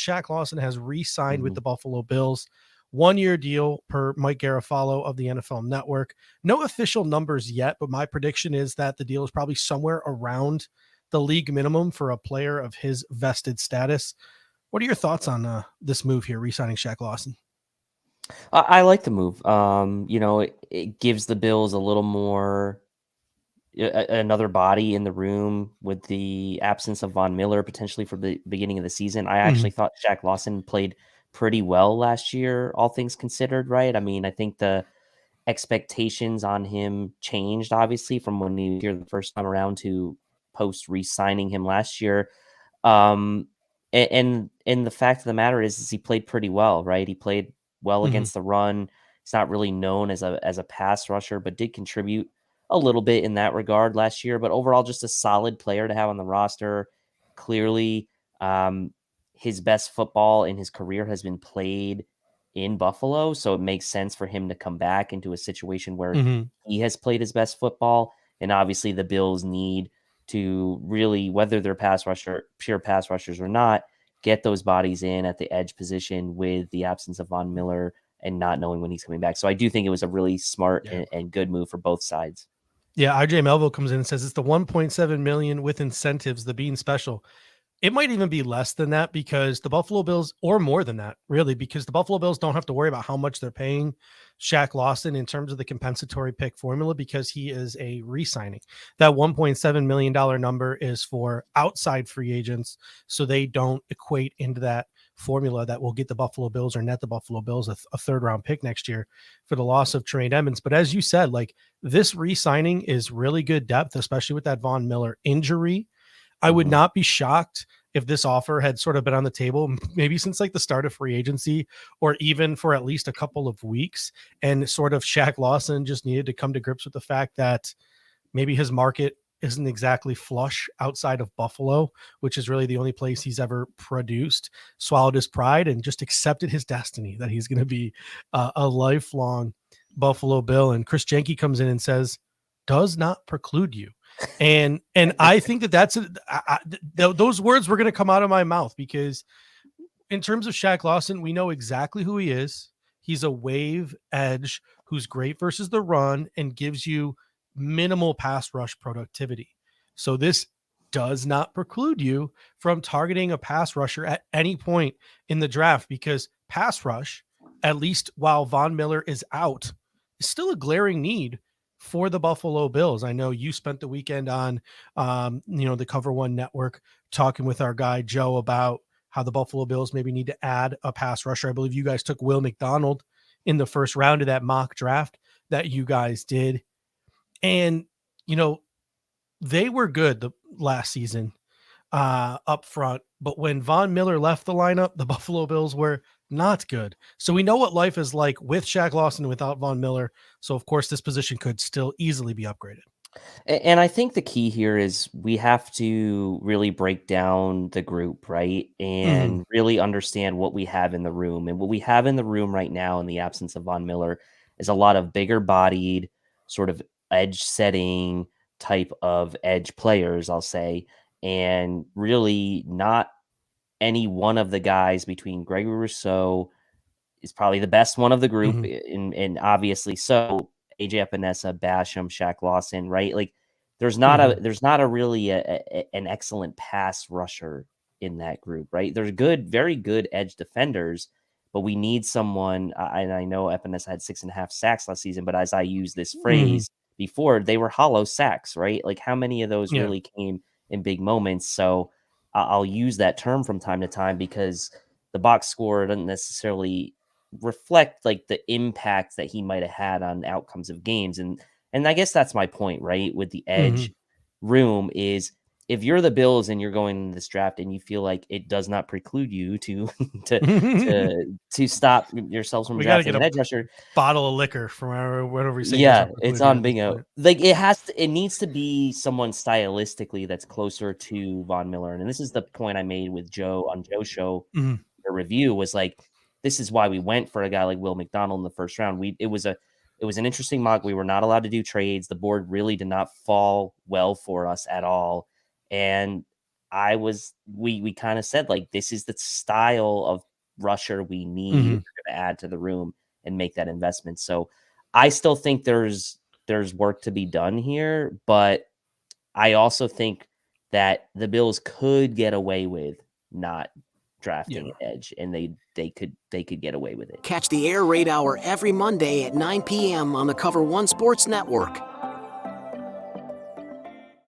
Shaq Lawson has re-signed with Mhm. the Buffalo Bills. 1-year deal per Mike Garafolo of the NFL Network. No official numbers yet, but my prediction is that the deal is probably somewhere around the league minimum for a player of his vested status. What are your thoughts on this move here, re-signing Shaq Lawson? I like the move. It gives the Bills a little more another body in the room with the absence of Von Miller potentially for the beginning of the season. I actually Mhm. thought Shaq Lawson played pretty well last year, all things considered, right? I mean, I think the expectations on him changed obviously from when he was here the first time around to post re-signing him last year. Um, and the fact of the matter is he played pretty well, right? He played well Mhm. against the run. He's not really known as a pass rusher, but did contribute a little bit in that regard last year. But overall, just a solid player to have on the roster. Clearly, um, his best football in his career has been played in Buffalo, so it makes sense for him to come back into a situation where Mhm. he has played his best football. And obviously, the Bills need to really, whether they're pure pass rushers or not, get those bodies in at the edge position with the absence of Von Miller and not knowing when he's coming back. So I do think it was a really smart Yeah. and good move for both sides. Yeah, RJ Melville comes in and says it's the 1.7 million with incentives, the being special. It might even be less than that because the Buffalo Bills, or more than that, really, because the Buffalo Bills don't have to worry about how much they're paying Shaq Lawson in terms of the compensatory pick formula because he is a re-signing. That $1.7 million number is for outside free agents, so they don't equate into that formula that will get the Buffalo Bills or net the Buffalo Bills a third round pick next year for the loss of Trey Edmonds. But as you said, like this re-signing is really good depth, especially with that Von Miller injury. I would Mm-hmm. not be shocked if this offer had sort of been on the table, maybe since like the start of free agency or even for at least a couple of weeks. And sort of Shaq Lawson just needed to come to grips with the fact that maybe his market isn't exactly flush outside of Buffalo, which is really the only place he's ever produced, swallowed his pride and just accepted his destiny that he's going to be a lifelong Buffalo Bill. And Chris Jenke comes in and says, does not preclude you. And I think those words were going to come out of my mouth because in terms of Shaq Lawson, we know exactly who he is. He's a wave edge who's great versus the run and gives you minimal pass rush productivity. So this does not preclude you from targeting a pass rusher at any point in the draft because pass rush, at least while Von Miller is out, is still a glaring need for the Buffalo Bills. I know you spent the weekend on, the Cover One Network talking with our guy Joe about how the Buffalo Bills maybe need to add a pass rusher. I believe you guys took Will McDonald in the first round of that mock draft that you guys did. And, they were good the last season up front. But when Von Miller left the lineup, the Buffalo Bills were not good. So we know what life is like with Shaq Lawson and without Von Miller. So, of course, this position could still easily be upgraded. And I think the key here is we have to really break down the group, right? Mhm. And really understand what we have in the room. And what we have in the room right now, in the absence of Von Miller, is a lot of bigger bodied, sort of edge setting type of edge players, I'll say. And really not any one of the guys between Gregory Rousseau is probably the best one of the group, Mhm. and obviously so AJ Epinesa, Basham, Shaq Lawson, right? Like there's not a Mhm. there's not a really an excellent pass rusher in that group, right? There's good, very good edge defenders, but we need someone. And I know Epinesa had 6.5 sacks last season, but as I use this Mhm. phrase before, they were hollow sacks, right? Like how many of those Yeah. really came in big moments? So I'll use that term from time to time because the box score doesn't necessarily reflect like the impact that he might have had on outcomes of games. And I guess that's my point, right? With the edge Mhm. room is if you're the Bills and you're going in this draft and you feel like it does not preclude you to to to stop yourselves from We got to drafting get an a edge rusher. bottle of liquor from whatever we say Yeah, doesn't it's preclude you on at this bingo. point. Like it needs to be someone stylistically that's closer to Von Miller. And this is the point I made with Joe on Joe's show. Mhm. The review was like, this is why we went for a guy like Will McDonald in the first round. It was an interesting mock. We were not allowed to do trades. The board really did not fall well for us at all. And we kind of said, like, this is the style of rusher we need if you're going to add to the room and make that investment. So I still think there's work to be done here, but I also think that the Bills could get away with not drafting an edge, and they could get away with it. Catch the Air Raid Hour every Monday at 9 p.m. on the Cover One Sports Network.